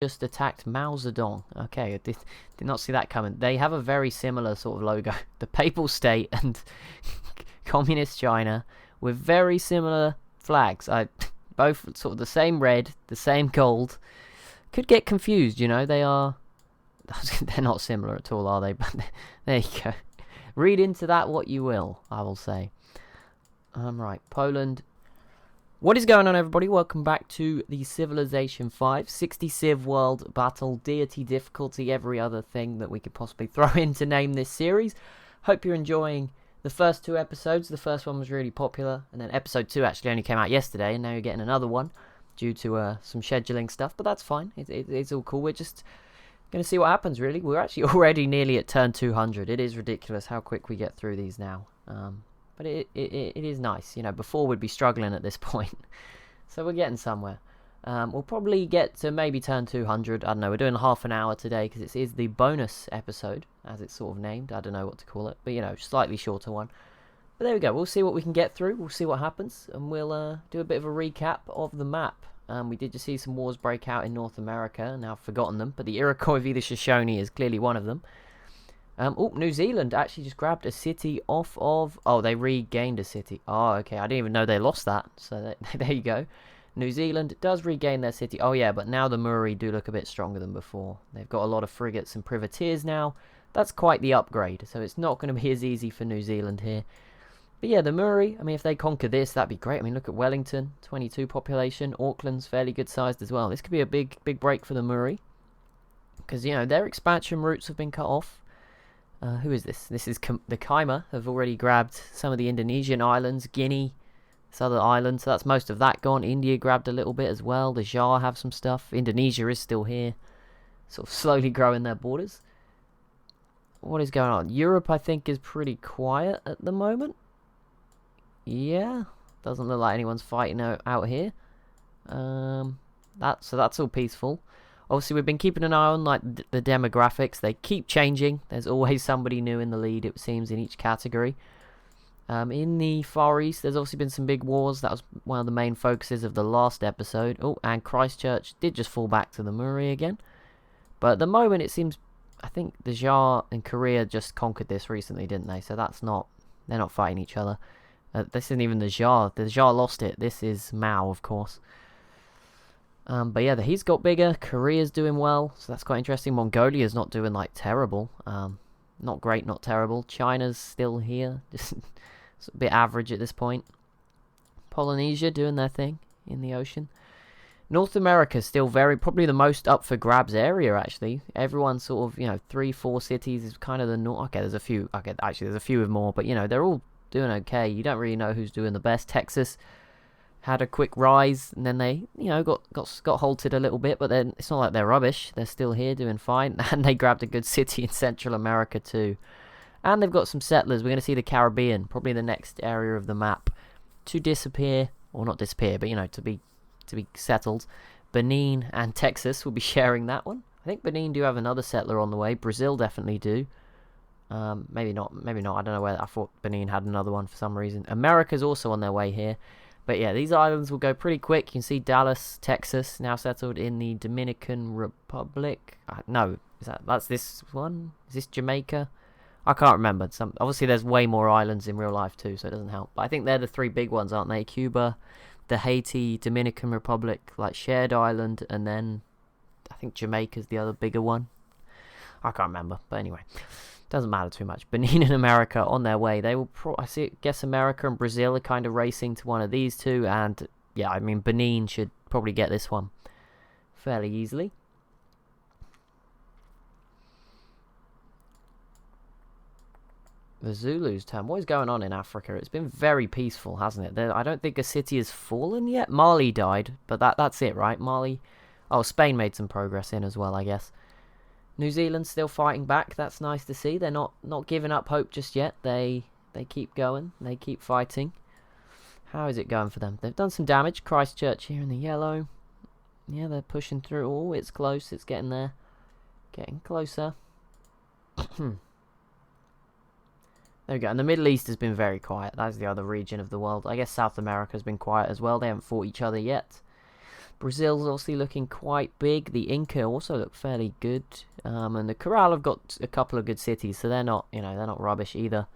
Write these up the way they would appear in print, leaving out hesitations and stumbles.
just attacked Mao Zedong. Okay, I did not see that coming. They have a very similar sort of logo. The Papal State and Communist China with very similar flags. Both sort of the same red, the same gold. Could get confused, you know. They're not similar at all, are they? But there you go. Read into that what you will, I will say. Right, Poland. What is going on, everybody? Welcome back to the Civilization 5 60 Civ World Battle, deity difficulty, every other thing that we could possibly throw in to name this series. Hope you're enjoying the first two episodes. The first one was really popular, and then episode 2 actually only came out yesterday, and now you're getting another one due to some scheduling stuff, but that's fine. It's all cool. We're just going to see what happens, really. We're actually already nearly at turn 200. It is ridiculous how quick we get through these now. But it is nice. You know, before we'd be struggling at this point. So we're getting somewhere. We'll probably get to maybe turn 200. I don't know, we're doing half an hour today because it is the bonus episode, as it's sort of named. I don't know what to call it, but you know, slightly shorter one. But there we go. We'll see what we can get through. We'll see what happens, and we'll do a bit of a recap of the map. We did just see some wars break out in North America. Now I've forgotten them, but the Iroquois v the Shoshone is clearly one of them. New Zealand actually just grabbed a city off of... Oh, they regained a city. Oh, okay. I didn't even know they lost that. So there you go. New Zealand does regain their city. Oh, yeah, but now the Muri do look a bit stronger than before. They've got a lot of frigates and privateers now. That's quite the upgrade. So it's not going to be as easy for New Zealand here. But yeah, the Muri, I mean, if they conquer this, that'd be great. I mean, look at Wellington, 22 population. Auckland's fairly good sized as well. This could be a big break for the Muri. Because, you know, their expansion routes have been cut off. Who is this? This is the Kaima have already grabbed some of the Indonesian islands, Guinea, this other island, so that's most of that gone. India grabbed a little bit as well. The Jar have some stuff. Indonesia is still here, sort of slowly growing their borders. What is going on? Europe, I think, is pretty quiet at the moment. Yeah, doesn't look like anyone's fighting out here. So that's all peaceful. Obviously, we've been keeping an eye on like the demographics. They keep changing. There's always somebody new in the lead, it seems, in each category. In the Far East, there's obviously been some big wars. That was one of the main focuses of the last episode. Oh, and Christchurch did just fall back to the Muri again. But at the moment, it seems... I think the Jar and Korea just conquered this recently, didn't they? So that's not... They're not fighting each other. This isn't even the Jar. The Jar lost it. This is Mao, of course. But yeah, he's got bigger. Korea's doing well, so that's quite interesting. Mongolia's not doing like terrible. Not great, not terrible. China's still here, just a bit average at this point. Polynesia doing their thing in the ocean. North America's still probably the most up for grabs area, actually. Everyone's sort of, you know, 3-4 cities is kind of the north. Okay, there's a few. Okay, actually, there's a few with more, but you know, they're all doing okay. You don't really know who's doing the best. Texas had a quick rise, and then they, you know, got halted a little bit, but then it's not like they're rubbish. They're still here doing fine, and they grabbed a good city in Central America too. And they've got some settlers. We're going to see the Caribbean, probably the next area of the map to disappear, or not disappear, but you know, to be settled. Benin and Texas will be sharing that one. I think Benin do have another settler on the way. Brazil definitely do. Maybe not. I don't know where. I thought Benin had another one for some reason. America's also on their way here. But yeah, these islands will go pretty quick. You can see Dallas, Texas, now settled in the Dominican Republic. No, that's this one? Is this Jamaica? I can't remember. Obviously, there's way more islands in real life too, so it doesn't help. But I think they're the three big ones, aren't they? Cuba, the Haiti, Dominican Republic, like shared island, and then I think Jamaica's the other bigger one. I can't remember, but anyway. Doesn't matter too much. Benin and America on their way. They will guess America and Brazil are kind of racing to one of these two. And yeah, I mean, Benin should probably get this one fairly easily. The Zulus' turn. What is going on in Africa? It's been very peaceful, hasn't it? I don't think a city has fallen yet. Mali died, but that's it, right? Mali. Oh, Spain made some progress in as well, I guess. New Zealand's still fighting back. That's nice to see. They're not giving up hope just yet. They keep going. They keep fighting. How is it going for them? They've done some damage. Christchurch here in the yellow. Yeah, they're pushing through. Oh, it's close. It's getting there. Getting closer. There we go. And the Middle East has been very quiet. That's the other region of the world. I guess South America has been quiet as well. They haven't fought each other yet. Brazil's obviously looking quite big. The Inca also look fairly good. And the Corral have got a couple of good cities, so they're not, they're not rubbish either.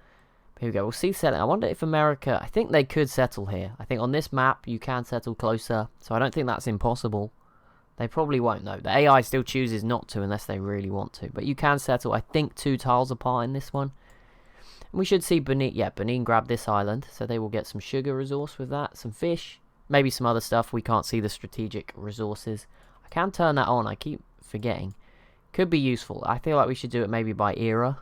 Here we go. We'll see settling. I wonder if America... I think they could settle here. I think on this map, you can settle closer. So I don't think that's impossible. They probably won't, though. The AI still chooses not to unless they really want to. But you can settle, I think, 2 tiles apart in this one. And we should see Benin... Yeah, Benin grab this island. So they will get some sugar resource with that. Some fish. Maybe some other stuff. We can't see the strategic resources. I can turn that on. I keep forgetting. Could be useful. I feel like we should do it maybe by era.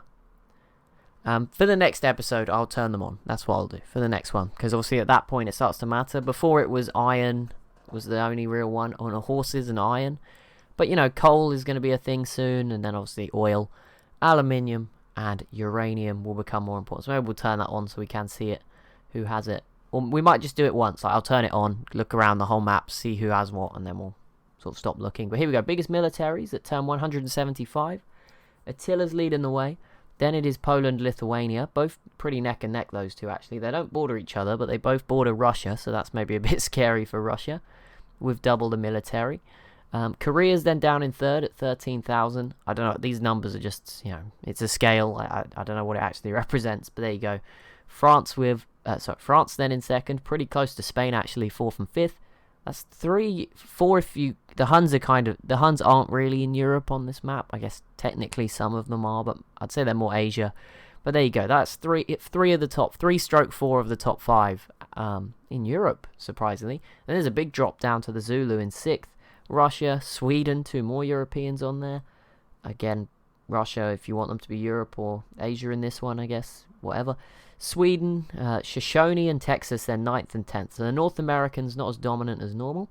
For the next episode, I'll turn them on. That's what I'll do for the next one. Because obviously at that point it starts to matter. Before it was iron was the only real one. On horses and iron. But, coal is going to be a thing soon. And then obviously oil, aluminium, and uranium will become more important. So maybe we'll turn that on so we can see it. Who has it. Or we might just do it once. Like, I'll turn it on, look around the whole map, see who has what. And then we'll sort of stop looking. But here we go. Biggest militaries at turn 175. Attila's leading the way. Then it is Poland, Lithuania. Both pretty neck and neck, those two, actually. They don't border each other, but they both border Russia, so that's maybe a bit scary for Russia, with double the military. Korea's then down in third at 13,000. I don't know, these numbers are just, it's a scale. I don't know what it actually represents, but there you go. France France then in second, pretty close to Spain, actually, fourth and fifth. That's 3, 4 if you... The Huns are the Huns aren't really in Europe on this map. I guess technically some of them are, but I'd say they're more Asia. But there you go. That's 3 of the top... 3/4 of the top 5 in Europe, surprisingly. And there's a big drop down to the Zulu in 6th. Russia, Sweden, 2 more Europeans on there. Again, Russia, if you want them to be Europe or Asia in this one, I guess. Whatever. Sweden, Shoshone and Texas, they're 9th and 10th. So the North Americans not as dominant as normal.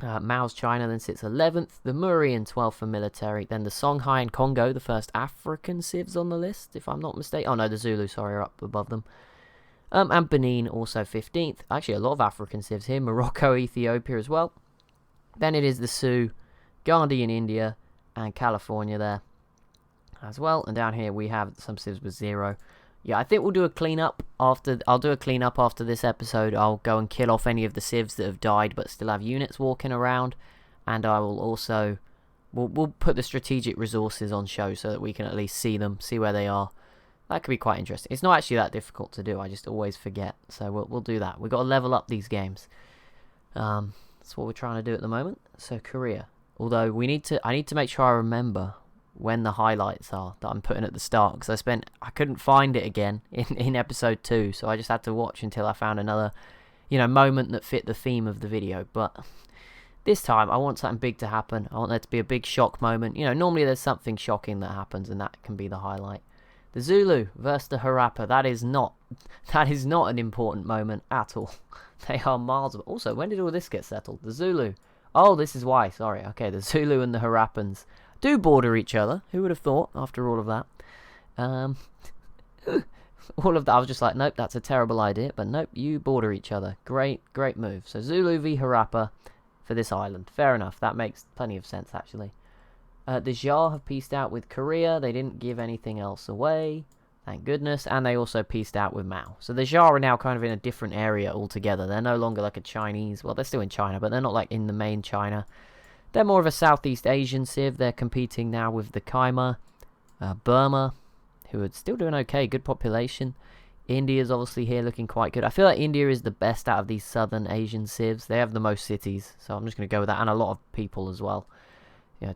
Mao's China then sits 11th. The Muri in 12th for military. Then the Songhai and Congo, the first African civs on the list, if I'm not mistaken. Oh no, the Zulu, sorry, are up above them. And Benin also 15th. Actually, a lot of African civs here. Morocco, Ethiopia as well. Then it is the Sioux, Gandhi in India, and California there as well. And down here we have some civs with 0. Yeah, I think we'll do a cleanup after... I'll do a cleanup after this episode. I'll go and kill off any of the civs that have died but still have units walking around. And I will also... We'll put the strategic resources on show so that we can at least see them, see where they are. That could be quite interesting. It's not actually that difficult to do. I just always forget. So we'll do that. We've got to level up these games. That's what we're trying to do at the moment. So Korea. Although I need to make sure I remember when the highlights are that I'm putting at the start, because I couldn't find it again in episode 2, so I just had to watch until I found another moment that fit the theme of the video. But this time I want something big to happen. I want there to be a big shock moment. Normally there's something shocking that happens and that can be the highlight. The Zulu versus the Harappa, that is not an important moment at all. They are miles away. Also, when did all this get settled? The Zulu. Oh, this is why, sorry. Okay, the Zulu and the Harappans do border each other. Who would have thought after all of that? All of that, I was just like, nope, that's a terrible idea. But nope, you border each other. Great move. So Zulu v Harappa for this island. Fair enough. That makes plenty of sense, actually. The Jar have peaced out with Korea. They didn't give anything else away. Thank goodness. And they also peaced out with Mao. So the Jar are now kind of in a different area altogether. They're no longer like a Chinese... Well, they're still in China, but they're not like in the main China. They're more of a Southeast Asian civ. They're competing now with the Khmer, Burma, who are still doing okay, good population. India's obviously here looking quite good. I feel like India is the best out of these southern Asian civs. They have the most cities, so I'm just going to go with that, and a lot of people as well.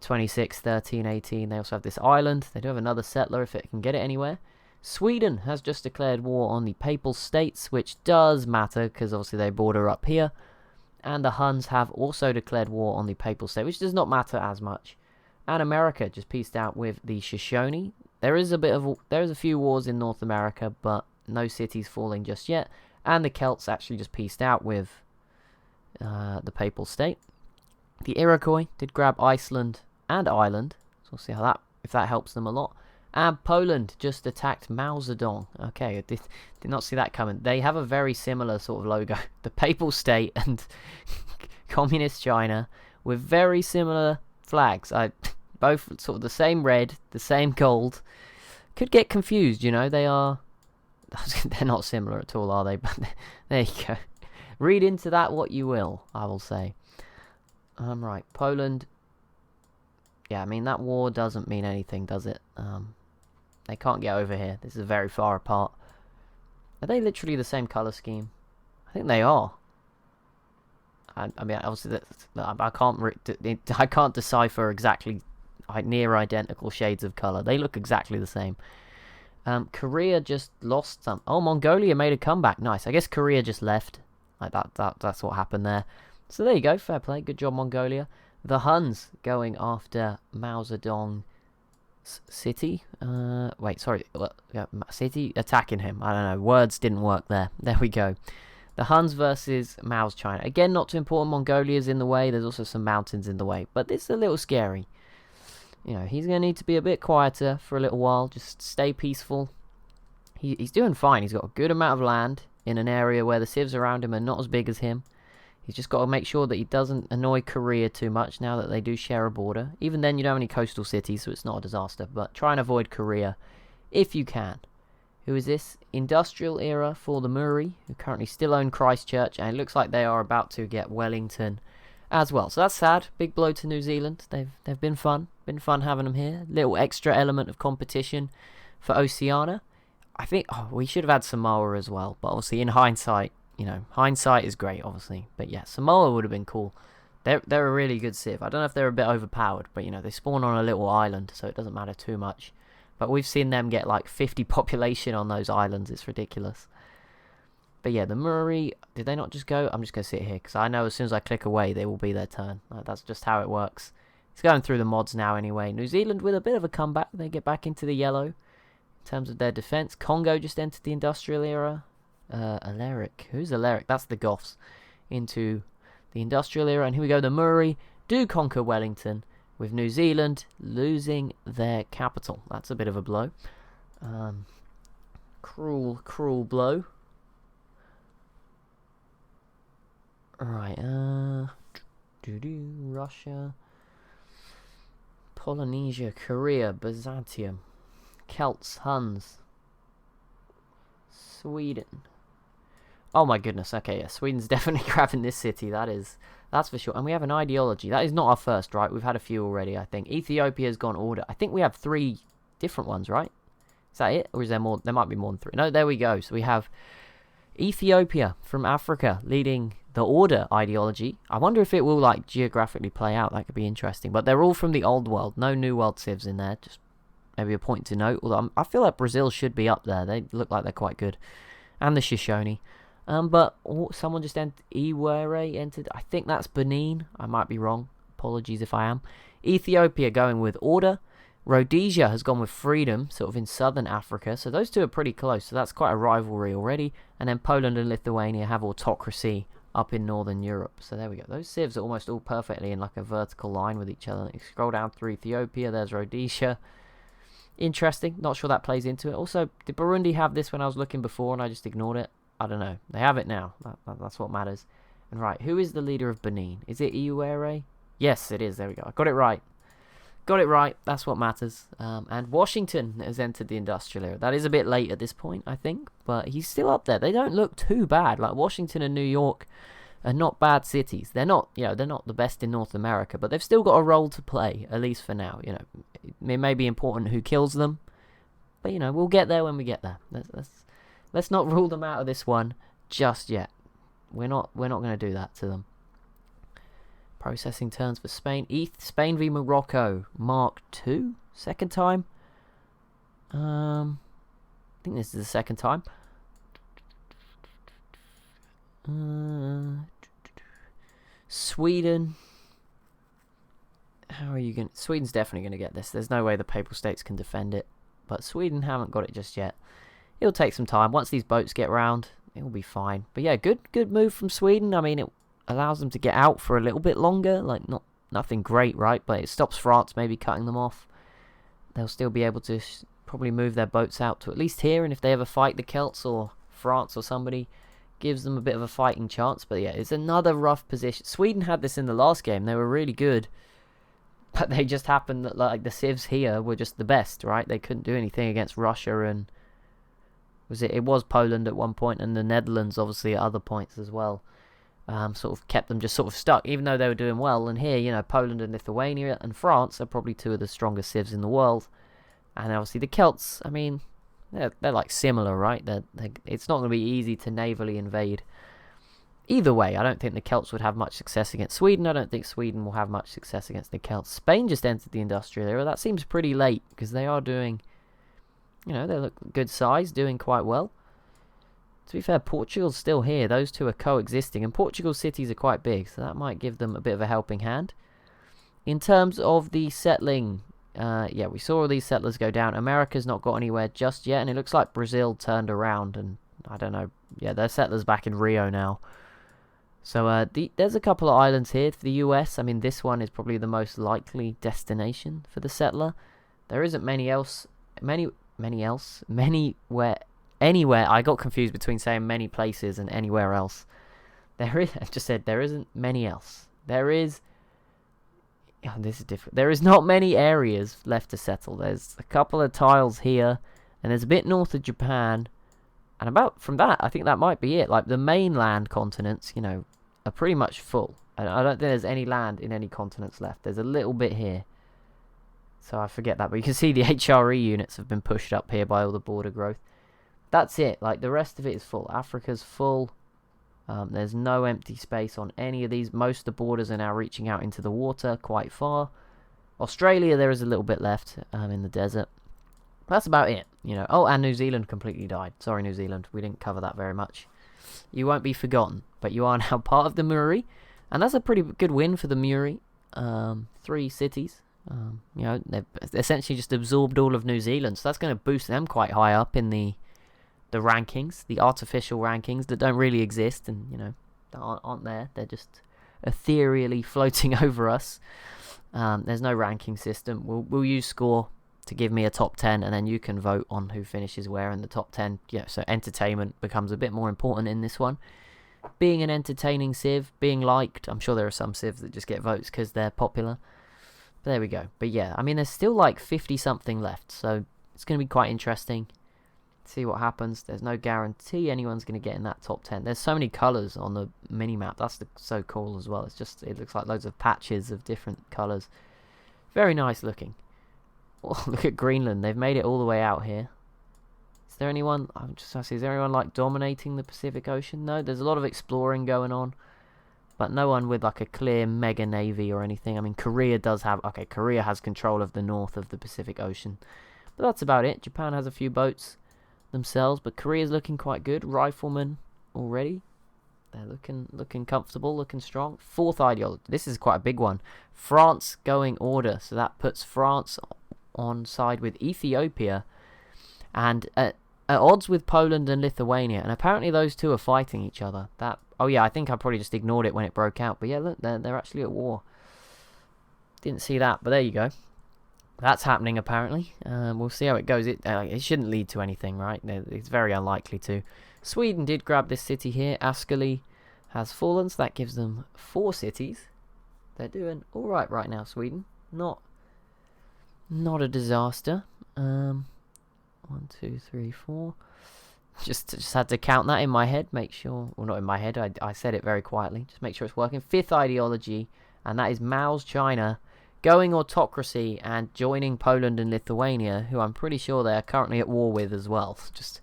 26, 13, 18. They also have this island. They do have another settler if it can get it anywhere. Sweden has just declared war on the Papal States, which does matter because obviously they border up here. And the Huns have also declared war on the Papal State, which does not matter as much. And America just peaced out with the Shoshone. There's a few wars in North America, but no cities falling just yet. And the Celts actually just peaced out with the Papal State. The Iroquois did grab Iceland and Ireland, so we'll see if that helps them a lot. And Poland just attacked Mao Zedong. Okay, I did not see that coming. They have a very similar sort of logo. The Papal State and Communist China with very similar flags. Both sort of the same red, the same gold. Could get confused, they are... They're not similar at all, are they? But there you go. Read into that what you will, I will say. Right, Poland. Yeah, I mean, that war doesn't mean anything, does it? They can't get over here. This is very far apart. Are they literally the same colour scheme? I think they are. I mean, obviously, I can't decipher exactly near identical shades of colour. They look exactly the same. Korea just lost some. Oh, Mongolia made a comeback. Nice. I guess Korea just left. Like that's what happened there. So there you go. Fair play. Good job, Mongolia. The Huns going after Mao Zedong city. Wait, sorry. City attacking him. I don't know. Words didn't work there. There we go. The Huns versus Mao's China. Again, not too important. Mongolia's in the way. There's also some mountains in the way. But this is a little scary. You know, he's going to need to be a bit quieter for a little while. Just stay peaceful. He's doing fine. He's got a good amount of land in an area where the civs around him are not as big as him. He's just got to make sure that he doesn't annoy Korea too much now that they do share a border. Even then, you don't have any coastal cities, so it's not a disaster. But try and avoid Korea if you can. Who is this? Industrial era for the Muri, who currently still own Christchurch, and it looks like they are about to get Wellington as well. So that's sad. Big blow to New Zealand. They've been fun. Been fun having them here. Little extra element of competition for Oceania. I think we should have had Samoa as well, but obviously in hindsight, you know, hindsight is great, obviously. But yeah, Samoa would have been cool. They're a really good civ. I don't know if they're a bit overpowered, but you know, they spawn on a little island, so it doesn't matter too much. But we've seen them get like 50 population on those islands. It's ridiculous. But yeah, the Muri, did they not just go? I'm just going to sit here, because I know as soon as I click away, they will be their turn. That's just how it works. It's going through the mods now anyway. New Zealand with a bit of a comeback. They get back into the yellow in terms of their defense. Congo just entered the industrial era. Alaric. Who's Alaric? That's the Goths. Into the industrial era. And here we go. The Muri do conquer Wellington, with New Zealand losing their capital. That's a bit of a blow. Cruel, cruel blow. Right, Russia, Polynesia, Korea, Byzantium, Celts, Huns, Sweden. Oh my goodness, okay, yeah, Sweden's definitely grabbing this city, that's for sure. And we have an ideology. That is not our first, right? We've had a few already, I think. Ethiopia's gone order. I think we have 3 different ones, right? Is that it? Or is there more? There might be more than 3. No, there we go. So we have Ethiopia from Africa leading the order ideology. I wonder if it will like geographically play out. That could be interesting. But they're all from the old world. No new world civs in there. Just maybe a point to note. Although I feel like Brazil should be up there. They look like they're quite good. And the Shoshone. But someone just entered. Iwere entered. I think that's Benin. I might be wrong. Apologies if I am. Ethiopia going with order. Rhodesia has gone with freedom, sort of in southern Africa. So those two are pretty close. So that's quite a rivalry already. And then Poland and Lithuania have autocracy up in northern Europe. So there we go. Those civs are almost all perfectly in like a vertical line with each other. You scroll down through Ethiopia. There's Rhodesia. Interesting. Not sure that plays into it. Also, did Burundi have this when I was looking before and I just ignored it? I don't know. They have it now. That's what matters. And right, who is the leader of Benin? Is it Iwere? Yes, it is. There we go. I got it right. Got it right. That's what matters. And Washington has entered the industrial era. That is a bit late at this point, I think. But he's still up there. They don't look too bad. Like Washington and New York are not bad cities. They're not, they're not the best in North America. But they've still got a role to play, at least for now. You know, it may be important who kills them. But, we'll get there when we get there. Let's not rule them out of this one just yet. We're not going to do that to them. Processing turns for Spain. Spain v Morocco. Mark II? Second time? I think this is the second time. Sweden. How are you going to... Sweden's definitely going to get this. There's no way the Papal States can defend it. But Sweden haven't got it just yet. It'll take some time. Once these boats get round, it will be fine. But yeah, good move from Sweden. I mean, it allows them to get out for a little bit longer. Like, nothing great, right? But it stops France maybe cutting them off. They'll still be able to probably move their boats out to at least here. And if they ever fight the Celts or France or somebody, gives them a bit of a fighting chance. But yeah, it's another rough position. Sweden had this in the last game. They were really good. But they just happened that like the civs here were just the best, right? They couldn't do anything against Russia and... It was Poland at one point, and the Netherlands obviously at other points as well. sort of kept them just sort of stuck, even though they were doing well. And here, you know, Poland and Lithuania and France are probably two of the strongest civs in the world. And obviously the Celts, I mean, they're like similar, right? It's not going to be easy to navally invade. Either way, I don't think the Celts would have much success against Sweden. I don't think Sweden will have much success against the Celts. Spain just entered the industrial era. That seems pretty late, because they are doing, you know, they look good size, doing quite well. To be fair, Portugal's still here. Those two are coexisting, and Portugal's cities are quite big, so that might give them a bit of a helping hand. In terms of the settling, yeah, we saw all these settlers go down. America's not got anywhere just yet, and it looks like Brazil turned around, and I don't know. Yeah, they're settlers back in Rio now. So there's a couple of islands here for the US. I mean, this one is probably the most likely destination for the settler. There isn't anywhere. I got confused between saying many places and anywhere else. I just said there isn't many else. This is different. There is not many areas left to settle. There's a couple of tiles here, and there's a bit north of Japan. And about from that, I think that might be it. Like the mainland continents, you know, are pretty much full. I don't think there's any land in any continents left. There's a little bit here. So I forget that. But you can see the HRE units have been pushed up here by all the border growth. That's it. Like the rest of it is full. Africa's full. There's no empty space on any of these. Most of the borders are now reaching out into the water quite far. Australia, there is a little bit left in the desert. That's about it, you know. Oh, and New Zealand completely died. Sorry, New Zealand. We didn't cover that very much. You won't be forgotten, but you are now part of the Muri, and that's a pretty good win for the Muri. 3 cities. You know, they've essentially just absorbed all of New Zealand, so that's going to boost them quite high up in the rankings, the artificial rankings that don't really exist, and you know, aren't there. They're just ethereally floating over us. There's no ranking system. We'll use score to give me a top 10, and then you can vote on who finishes where in the top 10. Yeah, so entertainment becomes a bit more important in this one. Being an entertaining civ, being liked. I'm sure there are some civs that just get votes because they're popular. But there we go. But yeah, I mean, there's still like 50-something left, so it's going to be quite interesting. See what happens. There's no guarantee anyone's going to get in that top 10. There's so many colours on the mini-map. That's so cool as well. It looks like loads of patches of different colours. Very nice looking. Oh, look at Greenland. They've made it all the way out here. Is there anyone? Is there anyone like dominating the Pacific Ocean? No, there's a lot of exploring going on, but no one with like a clear mega navy or anything. I mean, Korea does have. Okay, Korea has control of the north of the Pacific Ocean, but that's about it. Japan has a few boats themselves, but Korea's looking quite good. Riflemen already. They're looking comfortable, looking strong. 4th ideology. This is quite a big one. France going order, so that puts France on side with Ethiopia and at odds with Poland and Lithuania, and apparently those two are fighting each other. Oh yeah, I think I probably just ignored it when it broke out, but yeah, look, they're actually at war. Didn't see that, but there you go. That's happening apparently. We'll see how it goes. It shouldn't lead to anything, right? It's very unlikely to. Sweden did grab this city here. Ascoli has fallen, so that gives them 4 cities. They're doing alright right now, Sweden. Not a disaster. 1, 2, 3, 4. Just had to count that in my head. Make sure, well, not in my head. I said it very quietly. Just make sure it's working. 5th ideology, and that is Mao's China going autocracy and joining Poland and Lithuania, who I'm pretty sure they are currently at war with as well. Just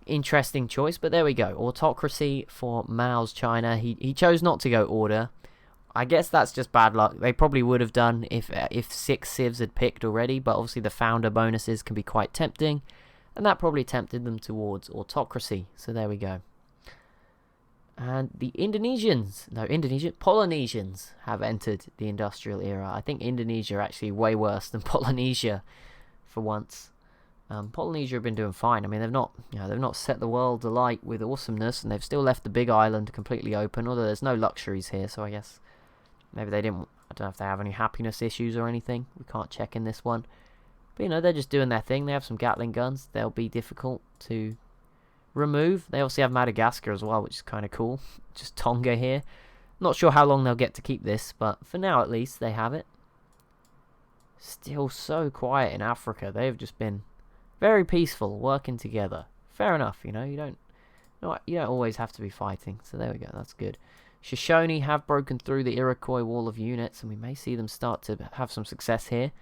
interesting choice, but there we go. Autocracy for Mao's China. He chose not to go order. I guess that's just bad luck. They probably would have done if 6 civs had picked already, but obviously the founder bonuses can be quite tempting, and that probably tempted them towards autocracy. So there we go. And the Polynesians have entered the industrial era. I think Indonesia are actually way worse than Polynesia for once. Polynesia have been doing fine. I mean, they've not set the world alight with awesomeness, and they've still left the big island completely open, although there's no luxuries here, so I guess maybe they didn't. I don't know if they have any happiness issues or anything. We can't check in this one. But, you know, they're just doing their thing. They have some Gatling guns. They'll be difficult to remove. They also have Madagascar as well, which is kind of cool. Just Tonga here. Not sure how long they'll get to keep this, but for now at least they have it. Still so quiet in Africa. They've just been very peaceful, working together. Fair enough, you know. You don't No, you don't always have to be fighting. So there we go. That's good. Shoshone have broken through the Iroquois wall of units, and we may see them start to have some success here.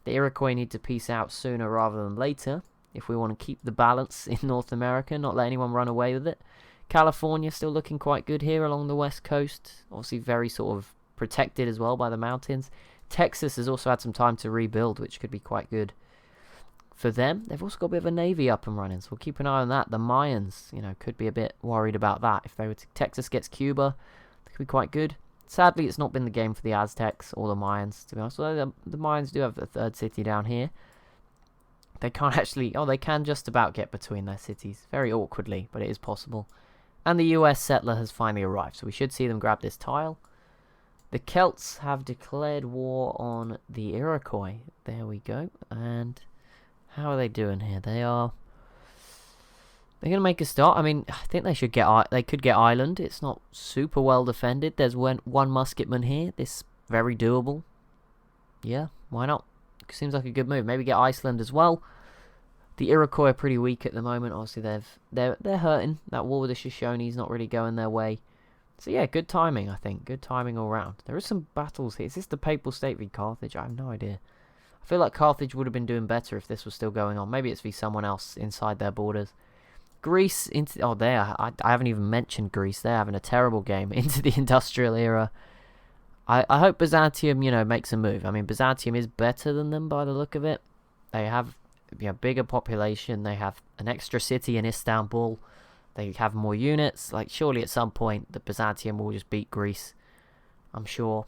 The Iroquois need to peace out sooner rather than later if we want to keep the balance in North America, not let anyone run away with it. California still looking quite good here along the west coast. Obviously very sort of protected as well by the mountains. Texas has also had some time to rebuild, which could be quite good for them. They've also got a bit of a navy up and running, so we'll keep an eye on that. The Mayans, you know, could be a bit worried about that. If they were to, Texas gets Cuba, that could be quite good. Sadly, it's not been the game for the Aztecs or the Mayans, to be honest. Although the Mayans do have a third city down here. They can't actually... Oh, they can just about get between their cities. Very awkwardly, but it is possible. And the US settler has finally arrived, so we should see them grab this tile. The Celts have declared war on the Iroquois. There we go. And how are they doing here? They're going to make a start. I mean, I think they should get... They could get Ireland. It's not super well defended. There's one musketman here. This very doable. Yeah, why not? Seems like a good move. Maybe get Iceland as well. The Iroquois are pretty weak at the moment. Obviously, they're hurting. That war with the Shoshone's not really going their way. So yeah, good timing, I think. Good timing all round. There is some battles here. Is this the Papal State v Carthage? I have no idea. I feel like Carthage would have been doing better if this was still going on. Maybe it's v someone else inside their borders. Greece into... Oh, I haven't even mentioned Greece. They're having a terrible game into the industrial era. I hope Byzantium, you know, makes a move. I mean, Byzantium is better than them by the look of it. They have a bigger population. They have an extra city in Istanbul. They have more units. Like, surely at some point, the Byzantium will just beat Greece. I'm sure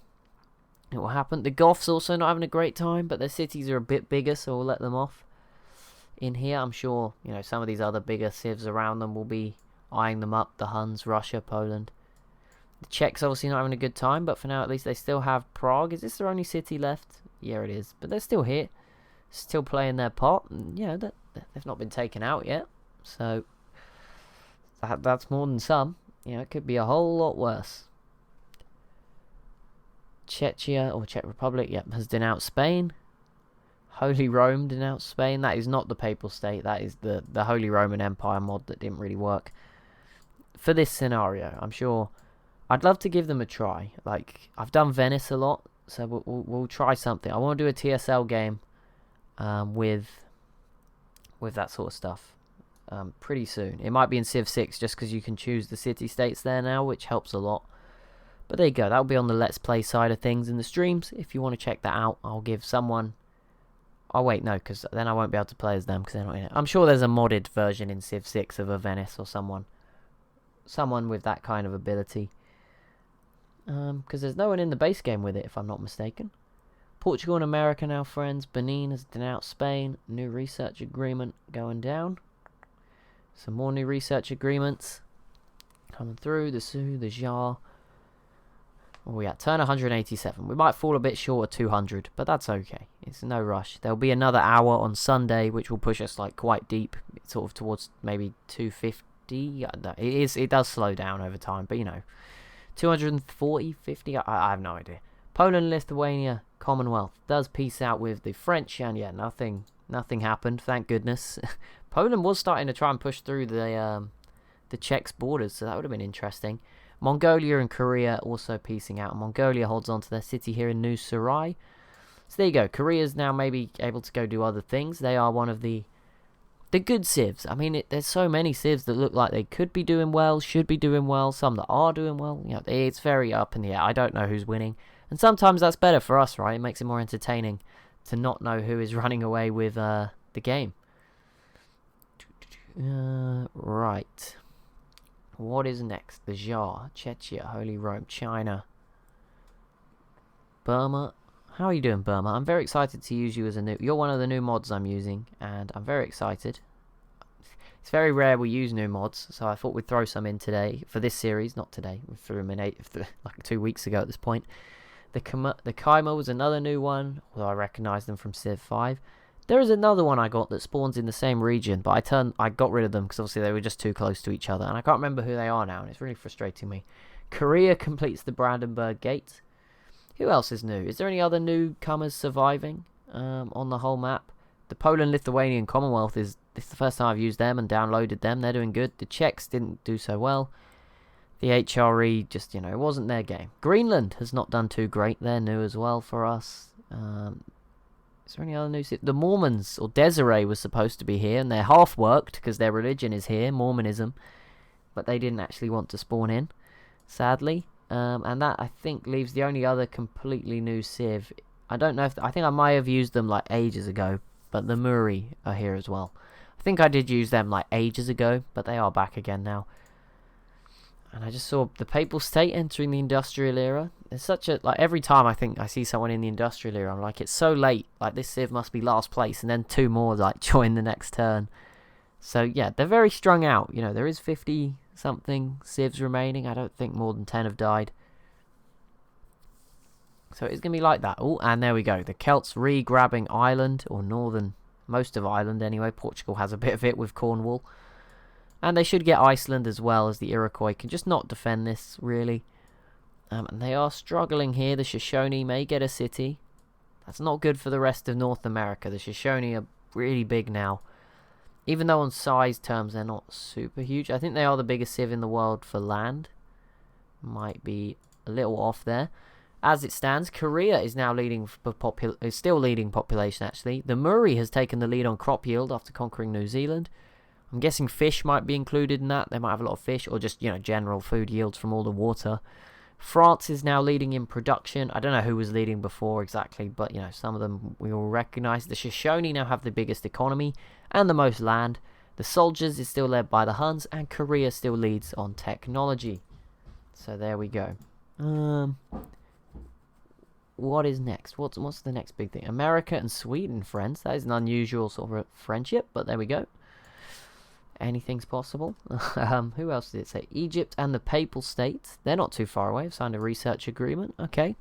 it will happen. The Goths also not having a great time, but their cities are a bit bigger, so we'll let them off. In here, I'm sure, you know, some of these other bigger civs around them will be eyeing them up. The Huns, Russia, Poland. The Czechs obviously not having a good time, but for now at least they still have Prague. Is this their only city left? Yeah, it is. But they're still here. Still playing their part. And, you know, they've not been taken out yet. So, that's more than some. You know, it could be a whole lot worse. Czechia, or Czech Republic, yep, has denounced Spain. Holy Rome denounced Spain. That is not the Papal State. That is the Holy Roman Empire mod that didn't really work. For this scenario, I'm sure... I'd love to give them a try. Like, I've done Venice a lot, so we'll try something. I want to do a TSL game with that sort of stuff pretty soon. It might be in Civ 6 just because you can choose the city-states there now, which helps a lot. But there you go. That'll be on the Let's Play side of things in the streams. If you want to check that out, I'll give someone... Oh, wait, no, because then I won't be able to play as them because they're not in it. I'm sure there's a modded version in Civ 6 of a Venice or someone with that kind of ability. Because there's no one in the base game with it, if I'm not mistaken. Portugal and America now friends. Benin has denounced Spain. New research agreement going down. Some more new research agreements coming through. The Sioux, the Jar. Where are we at? Turn 187. We might fall a bit short of 200, but that's okay. It's no rush. There'll be another hour on Sunday, which will push us like quite deep, sort of towards maybe 250. It does slow down over time, but you know. 240, 50, I have no idea. Poland, Lithuania, Commonwealth does peace out with the French, and yeah, nothing happened, thank goodness. Poland was starting to try and push through the Czechs' borders, so that would have been interesting. Mongolia and Korea also peacing out. Mongolia holds on to their city here in New Sarai. So there you go. Korea's now maybe able to go do other things. They are one of the good civs. I mean, there's so many civs that look like they could be doing well, should be doing well, some that are doing well. You know, it's very up in the air. I don't know who's winning. And sometimes that's better for us, right? It makes it more entertaining to not know who is running away with the game. Right. What is next? The Jar, Czechia, Holy Rome, China, Burma. How are you doing, Burma? I'm very excited to use you as a new... You're one of the new mods I'm using, and I'm very excited. It's very rare we use new mods, so I thought we'd throw some in today for this series. Not today. We threw them in like 2 weeks ago at this point. The Kaima was another new one, although I recognise them from Civ 5. There is another one I got that spawns in the same region, but I got rid of them because obviously they were just too close to each other, and I can't remember who they are now, and it's really frustrating me. Korea completes the Brandenburg Gate. Who else is new? Is there any other newcomers surviving on the whole map? The Poland-Lithuanian Commonwealth is This is the first time I've used them and downloaded them. They're doing good. The Czechs didn't do so well. The HRE, just, it wasn't their game. Greenland has not done too great. They're new as well for us. Is there any other news? The Mormons, or Desiree, was supposed to be here, and they're half-worked because their religion is here, Mormonism. But they didn't actually want to spawn in, sadly. And that, I think, leaves the only other completely new Civ. I don't know if... I think I might have used them, like, ages ago. But the Muri are here as well. I think I did use them, like, ages ago. But they are back again now. And I just saw the Papal State entering the Industrial Era. It's such a... Like, every time I think I see someone in the Industrial Era, I'm like, it's so late. Like, this Civ must be last place. And then 2 more, like, join the next turn. So, yeah, they're very strung out. There is 50-something Civs remaining. I don't think more than 10 have died. So it's going to be like that. Oh, and there we go. The Celts re-grabbing Ireland, or northern... Most of Ireland, anyway. Portugal has a bit of it with Cornwall. And they should get Iceland as well, as the Iroquois can just not defend this, really. And they are struggling here. The Shoshone may get a city. That's not good for the rest of North America. The Shoshone are really big now. Even though on size terms they're not super huge. I think they are the biggest civ in the world for land. Might be a little off there. As it stands, Korea is now leading is still leading population, actually. The Muri has taken the lead on crop yield after conquering New Zealand. I'm guessing fish might be included in that. They might have a lot of fish, or just, general food yields from all the water. France is now leading in production. I don't know who was leading before exactly, but, some of them we all recognise. The Shoshone now have the biggest economy and the most land. The soldiers is still led by the Huns, and Korea still leads on technology. So there we go. What is next? What's the next big thing? America and Sweden, friends. That is an unusual sort of friendship, but there we go. Anything's possible. Who else did it say? Egypt and the Papal State. They're not too far away. Have signed a research agreement. Okay.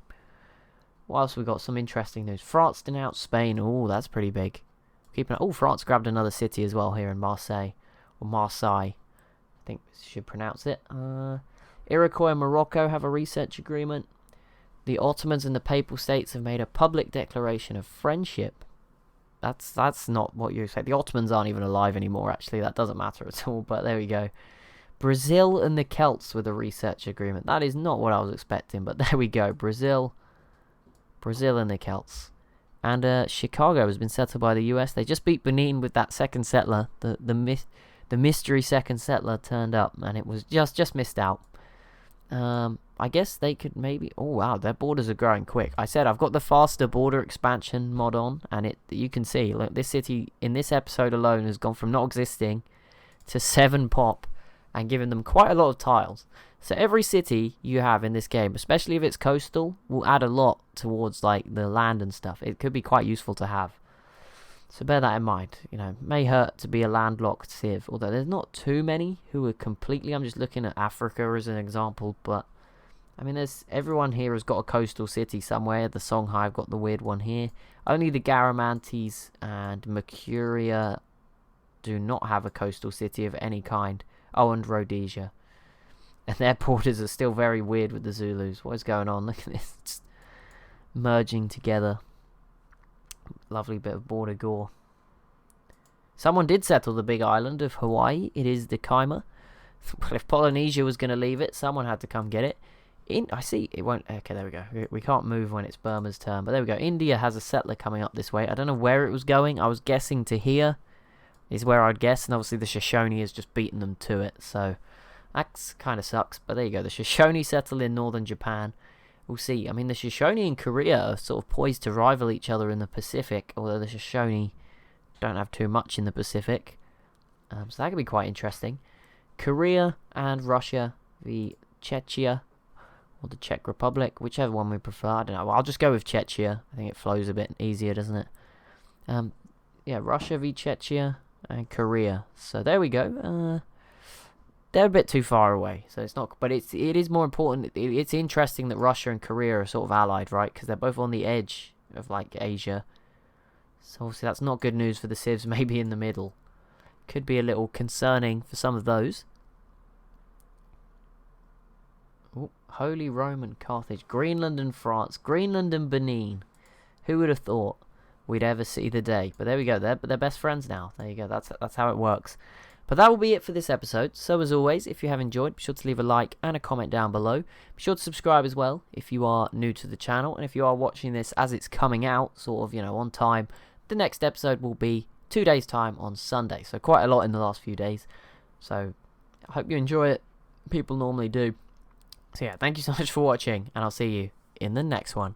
What else we got? Some interesting news. France denounced Spain. Oh, that's pretty big. France grabbed another city as well here in Marseille. Or Marseille. I think I should pronounce it. Iroquois and Morocco have a research agreement. The Ottomans and the Papal States have made a public declaration of friendship. That's not what you expect. The Ottomans aren't even alive anymore, actually. That doesn't matter at all, but there we go. Brazil and the Celts with a research agreement. That is not what I was expecting, but there we go. Brazil and the Celts. And Chicago has been settled by the US. They just beat Benin with that second settler. The mystery second settler turned up, and it was just missed out. I guess they could maybe... Oh, wow, their borders are growing quick. I said I've got the faster border expansion mod on, and you can see, look, this city in this episode alone has gone from not existing to 7 pop, and given them quite a lot of tiles. So every city you have in this game, especially if it's coastal, will add a lot towards, like, the land and stuff. It could be quite useful to have. So bear that in mind. May hurt to be a landlocked civ, although there's not too many who are completely... I'm just looking at Africa as an example, but... I mean, everyone here has got a coastal city somewhere. The Songhai have got the weird one here. Only the Garamantes and Mercuria do not have a coastal city of any kind. Oh, and Rhodesia. And their borders are still very weird with the Zulus. What is going on? Look at this. Just merging together. Lovely bit of border gore. Someone did settle the big island of Hawaii. It is the Kaima. Well, if Polynesia was going to leave it, someone had to come get it. I see it won't. Okay, there we go. We can't move when it's Burma's turn, but there we go. India has a settler coming up this way. I don't know where it was going. I was guessing to here is where I'd guess, and obviously the Shoshone has just beaten them to it, so that kind of sucks. But there you go. The Shoshone settle in northern Japan. We'll see. I mean, the Shoshone and Korea are sort of poised to rival each other in the Pacific, although the Shoshone don't have too much in the Pacific, so that could be quite interesting. Korea and Russia, the Czechia. Or the Czech Republic, whichever one we prefer. I don't know. Well, I'll just go with Czechia. I think it flows a bit easier, doesn't it? Yeah, Russia v Czechia and Korea. So there we go. They're a bit too far away, so it's not. But it is more important. It's interesting that Russia and Korea are sort of allied, right? Because they're both on the edge of like Asia. So obviously that's not good news for the civs. Maybe in the middle, could be a little concerning for some of those. Ooh, Holy Roman Carthage, Greenland and France, Greenland and Benin. Who would have thought? we'd ever see the day. But there we go. They're best friends now. There you go. That's how it works. But that will be it for this episode. So as always, if you have enjoyed, be sure to leave a like and a comment down below. Be sure to subscribe as well if you are new to the channel. And if you are watching this as it's coming out, sort of, on time, the next episode will be 2 days' time on Sunday. So quite a lot in the last few days. So I hope you enjoy it. People normally do. So yeah, thank you so much for watching, and I'll see you in the next one.